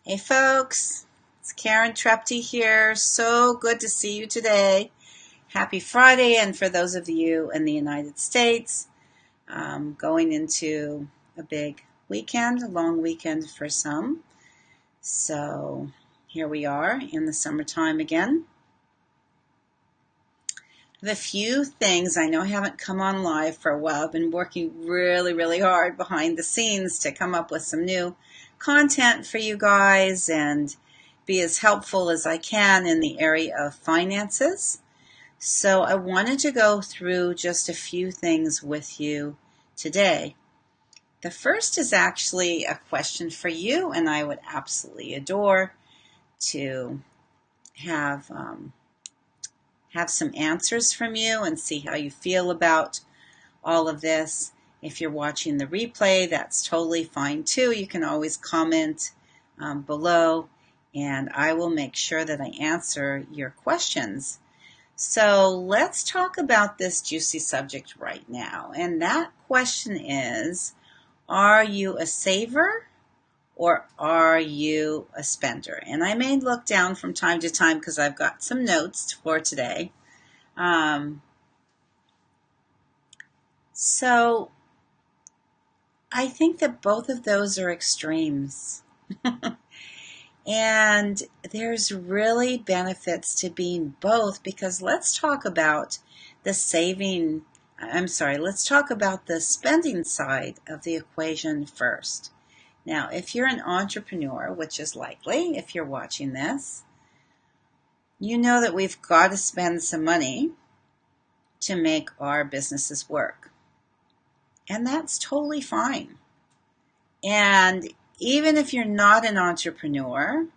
Hey folks, it's Karen Trepte here. So good to see you today. Happy Friday, and for those of you in the United States, going into a big weekend, a long weekend for some. So here we are in the summertime again. I have a few things. I know I haven't come on live for a while. I've been working really hard behind the scenes to come up with some new content for you guys and be as helpful as I can in the area of finances. So I wanted to go through just a few things with you today. The first is actually a question for you, and I would absolutely adore to have some answers from you and see how you feel about all of this. If you're watching the replay, that's totally fine too. You can always comment below, and I will make sure that I answer your questions. So let's talk about this juicy subject right now. And that question is, are you a saver or are you a spender? And I may look down from time to time because I've got some notes for today. So I think that both of those are extremes. And there's really benefits to being both, because let's talk about the let's talk about the spending side of the equation first. Now, if you're an entrepreneur, which is likely if you're watching this, you know that we've got to spend some money to make our businesses work. And that's totally fine. And even if you're not an entrepreneur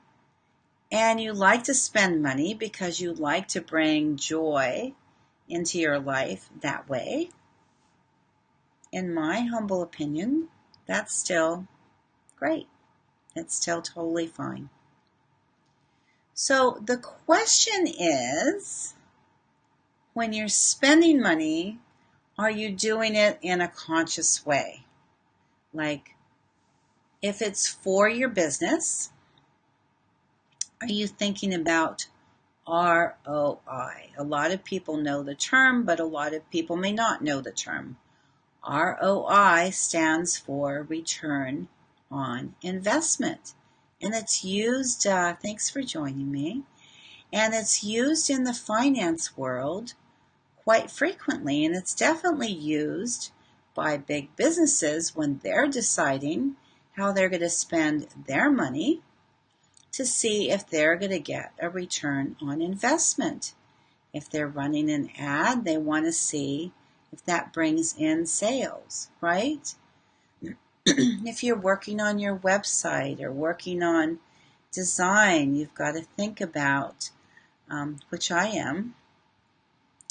and you like to spend money because you like to bring joy into your life that way, in my humble opinion, that's still great. It's still totally fine. So the question is, when you're spending money, are you doing it in a conscious way? Like, if it's for your business, are you thinking about ROI? A lot of people know the term, but a lot of people may not know the term. ROI stands for return on investment. And it's used, thanks for joining me, and it's used in the finance world quite frequently. And it's definitely used by big businesses when they're deciding how they're going to spend their money to see if they're going to get a return on investment. If they're running an ad, they want to see if that brings in sales, right? If you're working on your website or working on design, you've got to think about, which I am,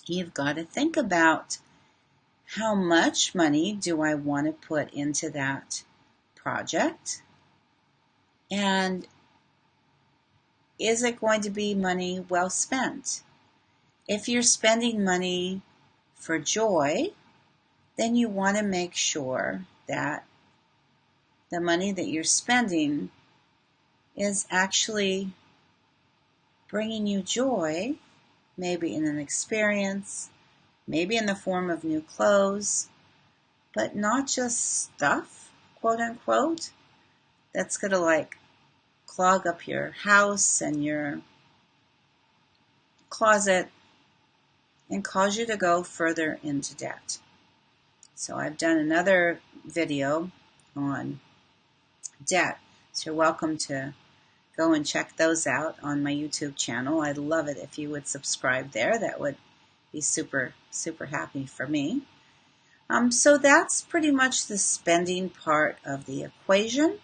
you've got to think about how much money do I want to put into that project? And is it going to be money well spent? If you're spending money for joy, then you want to make sure that the money that you're spending is actually bringing you joy, maybe in an experience, maybe in the form of new clothes, but not just stuff, quote unquote, that's going to clog up your house and your closet and cause you to go further into debt. So I've done another video on debt, so you're welcome to go and check those out on my YouTube channel. I'd love it if you would subscribe there. That would be super happy for me. So that's pretty much the spending part of the equation.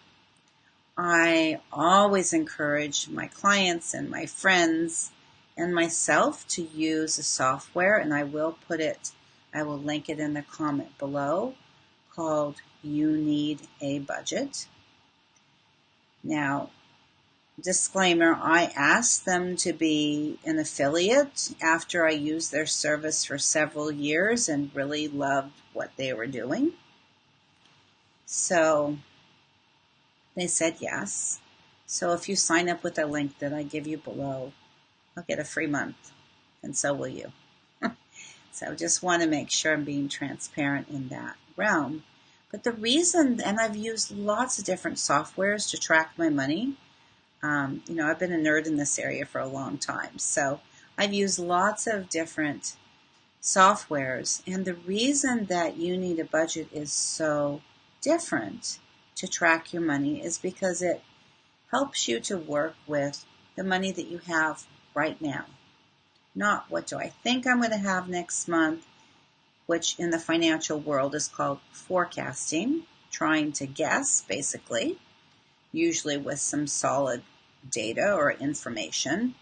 I always encourage my clients and my friends and myself to use a software, and I will link it in the comment below, called You Need a Budget. Now, disclaimer, I asked them to be an affiliate after I used their service for several years and really loved what they were doing. So they said yes. So if you sign up with the link that I give you below, I'll get a free month, and so will you. So just want to make sure I'm being transparent in that realm. But the reason, and I've used lots of different softwares to track my money. I've been a nerd in this area for a long time. So I've used lots of different softwares. And the reason that you need a budget is so different to track your money is because it helps you to work with the money that you have right now. Not what do I think I'm going to have next month, which in the financial world is called forecasting, trying to guess, basically, usually with some solid data or information.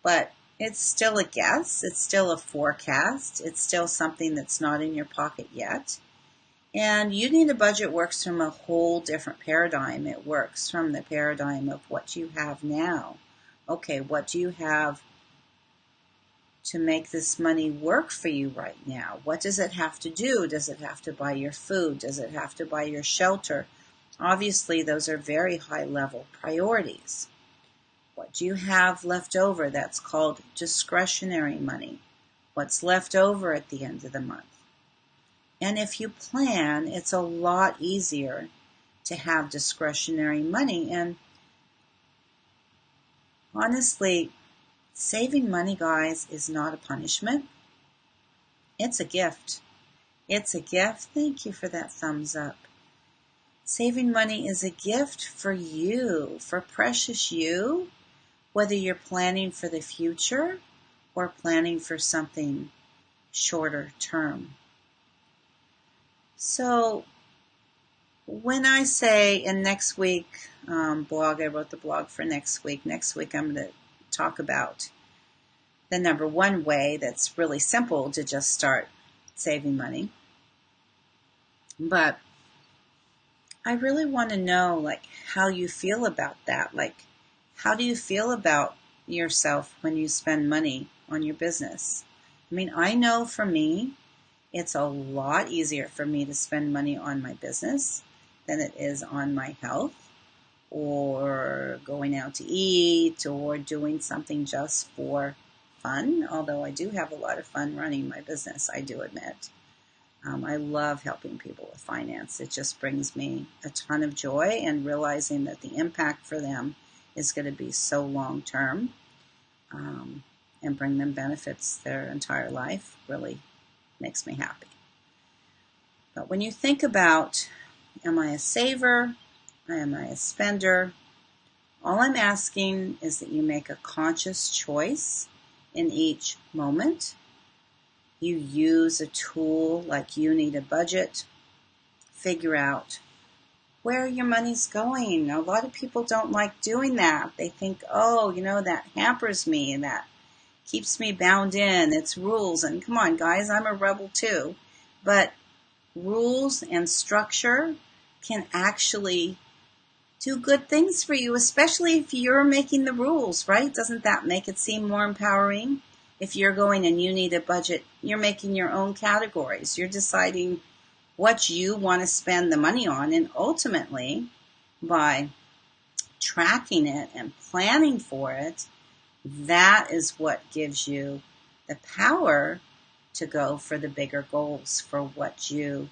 But it's still a guess, it's still a forecast, it's still something that's not in your pocket yet. And you need a budget works from a whole different paradigm. It works from the paradigm of what you have now. Okay, what do you have to make this money work for you right now? What does it have to do? Does it have to buy your food? Does it have to buy your shelter? Obviously, those are very high-level priorities. What do you have left over? That's called discretionary money. What's left over at the end of the month? And if you plan, it's a lot easier to have discretionary money. And honestly, saving money, guys, is not a punishment. It's a gift. It's a gift. Thank you for that thumbs up. Saving money is a gift for you, for precious you, whether you're planning for the future or planning for something shorter term. So when I say in next week blog, I wrote the blog for next week. Next week I'm going to talk about the number one way that's really simple to just start saving money. But I really want to know how you feel about that. How do you feel about yourself when you spend money on your business? I mean, I know for me, it's a lot easier for me to spend money on my business than it is on my health or going out to eat or doing something just for fun, although I do have a lot of fun running my business, I do admit. I love helping people with finance. It just brings me a ton of joy, and realizing that the impact for them is going to be so long term and bring them benefits their entire life really makes me happy. But when you think about, am I a saver? Am I a spender? All I'm asking is that you make a conscious choice in each moment. You use a tool like You Need a Budget. Figure out where your money's going. A lot of people don't like doing that. They think, that hampers me and that keeps me bound in. It's rules. And come on, guys, I'm a rebel too. But rules and structure can actually do good things for you, especially if you're making the rules, right? Doesn't that make it seem more empowering? If you're going and you need a budget, you're making your own categories. You're deciding what you want to spend the money on, and ultimately, by tracking it and planning for it, that is what gives you the power to go for the bigger goals for what you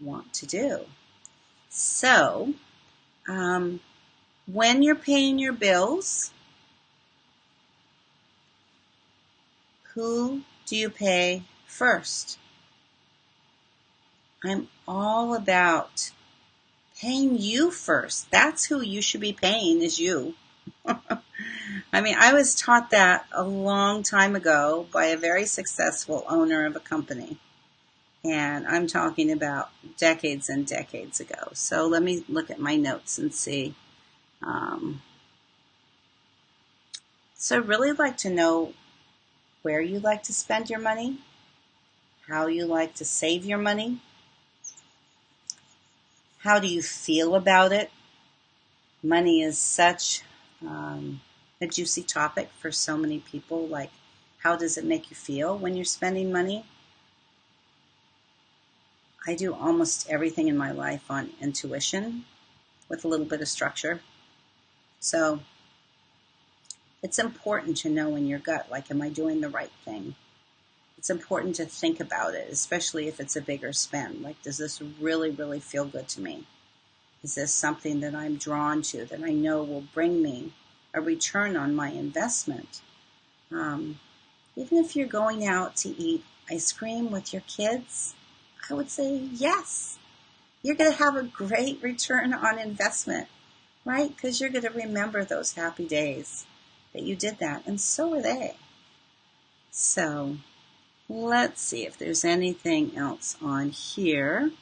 want to do. So, when you're paying your bills, who do you pay first? I'm all about paying you first. That's who you should be paying, is you. I mean, I was taught that a long time ago by a very successful owner of a company. And I'm talking about decades and decades ago. So let me look at my notes and see. So I'd really like to know where you like to spend your money, how you like to save your money, how do you feel about it. Money is such a juicy topic for so many people. Like, how does it make you feel when you're spending money? I do almost everything in my life on intuition with a little bit of structure. So it's important to know in your gut, like, am I doing the right thing? It's important to think about it, especially if it's a bigger spend. Like, does this really, really feel good to me? Is this something that I'm drawn to, that I know will bring me a return on my investment? Even if you're going out to eat ice cream with your kids, I would say yes. You're going to have a great return on investment, right? Because you're going to remember those happy days that you did that, and so are they. So let's see if there's anything else on here.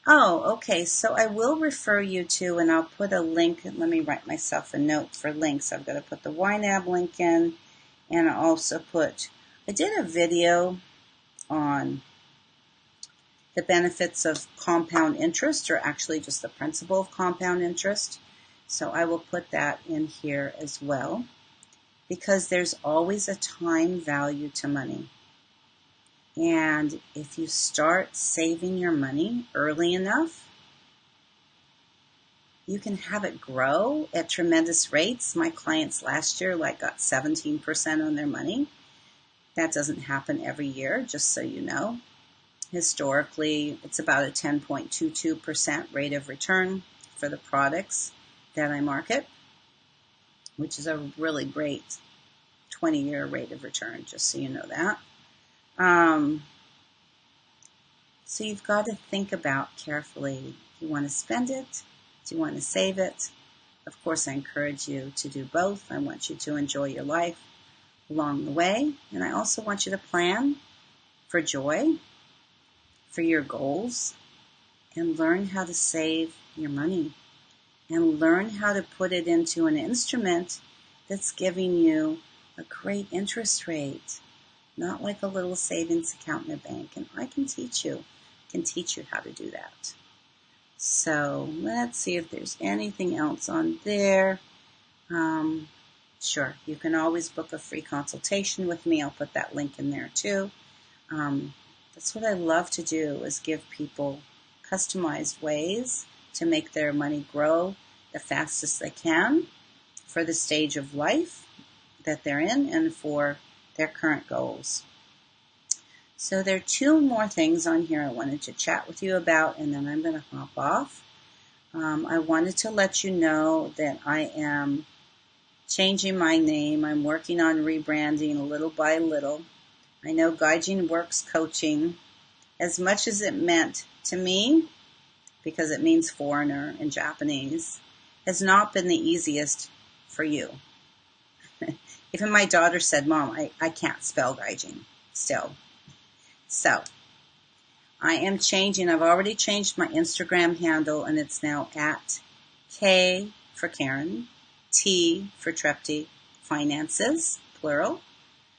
Oh, okay. So I will refer you to, and I'll put a link. Let me write myself a note for links. I've got to put the YNAB link in, and I also I did a video on the benefits of compound interest, or actually just the principle of compound interest. So I will put that in here as well, because there's always a time value to money. And if you start saving your money early enough, you can have it grow at tremendous rates. My clients last year got 17% on their money. That doesn't happen every year, just so you know. Historically, it's about a 10.22% rate of return for the products that I market, which is a really great 20-year rate of return, just so you know that. So you've got to think about carefully. Do you want to spend it? Do you want to save it? Of course, I encourage you to do both. I want you to enjoy your life along the way. And I also want you to plan for joy, for your goals, and learn how to save your money. And learn how to put it into an instrument that's giving you a great interest rate. Not like a little savings account in a bank. And I can teach you how to do that. So let's see if there's anything else on there. Sure, you can always book a free consultation with me. I'll put that link in there too. That's what I love to do, is give people customized ways to make their money grow the fastest they can for the stage of life that they're in and for their current goals. So there are two more things on here I wanted to chat with you about, and then I'm going to hop off. I wanted to let you know that I am changing my name. I'm working on rebranding little by little. I know Gaijin Works Coaching, as much as it meant to me, because it means foreigner in Japanese, has not been the easiest for you. Even my daughter said, Mom, I can't spell Gaijin still. So I am changing. I've already changed my Instagram handle, and it's now at K for Karen, T for Trepte Finances, plural.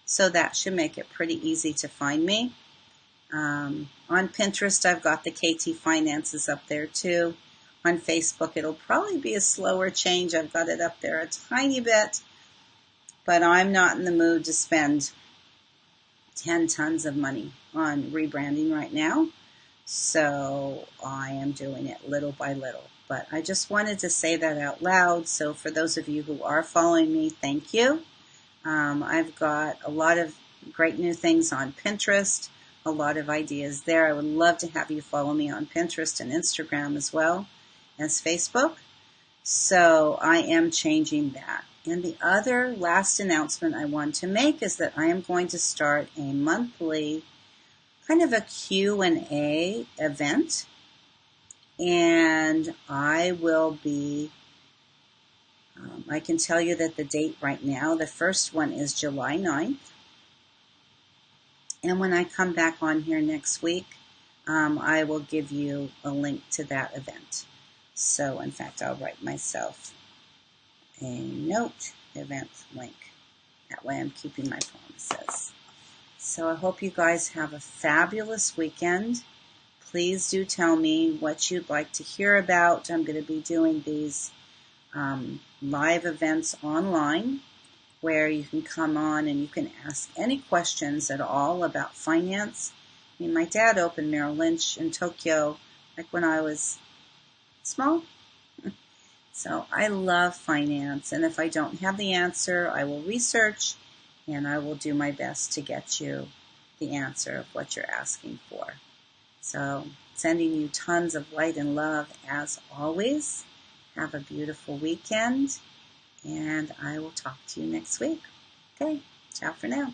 So that should make it pretty easy to find me. On Pinterest, I've got the KT Finances up there too. On Facebook, it'll probably be a slower change. I've got it up there a tiny bit, but I'm not in the mood to spend 10 tons of money on rebranding right now. So I am doing it little by little. But I just wanted to say that out loud. So for those of you who are following me, thank you. I've got a lot of great new things on Pinterest, a lot of ideas there. I would love to have you follow me on Pinterest and Instagram as well as Facebook. So I am changing that. And the other last announcement I want to make is that I am going to start a monthly kind of a Q&A event. And I will be, I can tell you that the date right now, the first one is July 9th. And when I come back on here next week, I will give you a link to that event. So, in fact, I'll write myself a note, event link. That way I'm keeping my promises. So I hope you guys have a fabulous weekend. Please do tell me what you'd like to hear about. I'm going to be doing these live events online where you can come on and you can ask any questions at all about finance. I mean, my dad opened Merrill Lynch in Tokyo like when I was small. So I love finance, and if I don't have the answer, I will research and I will do my best to get you the answer of what you're asking for. So sending you tons of light and love as always. Have a beautiful weekend, and I will talk to you next week. Okay, ciao for now.